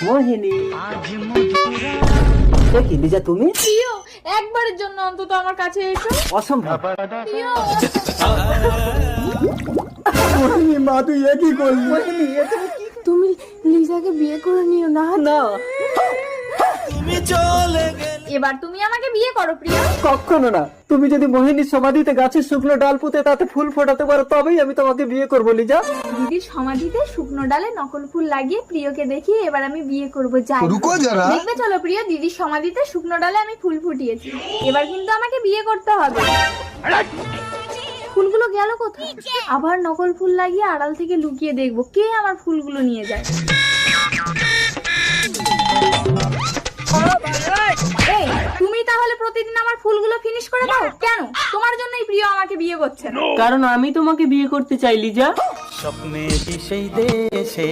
মোহিনী, দেখি লিজা তুমি প্রিয়, একবারের জন্য অন্তত আমার কাছে এসো। অসম্ভব। প্রিয়, মোহিনী মা, তুই এ কি করলি? মোহিনী, এ তুমি কি? তুমি লিজাকে বিয়ে করে নিও না। না, এবার তুমি আমাকে বিয়ে করো প্রিয়। কখনো না। তুমি যদি মোহিনীর সমাধিতে গাছের শুকনো ডাল পুঁতে তাতে ফুল ফোটাতে পারো, তবেই আমি তোমাকে বিয়ে করবো লিজা। দিদির সমাধিতে শুকনো ডালে নকল ফুল লাগিয়ে প্রিয়কে দেখিয়ে এবার আমি বিয়ে করবো। যাই রুকো যারা। দেখবে চলো প্রিয়, দিদির সমাধিতে শুকনো ডালে আমি ফুল ফুটিয়েছি। এবার কিন্তু আমাকে বিয়ে করতে হবে। ফুলগুলো গেল কোথায়? আবার নকল ফুল লাগিয়ে আড়াল থেকে লুকিয়ে দেখবো কে আমার ফুলগুলো নিয়ে যায়। এই, তুমি তাহলে প্রতিদিন আমার ফুলগুলো ফিনিশ করে দাও কেন? তোমার জন্যই প্রিয় আমাকে বিয়ে করছে না। কারণ আমি তোমাকে বিয়ে করতে চাই লিজা। স্বপ্নে সেই দেশে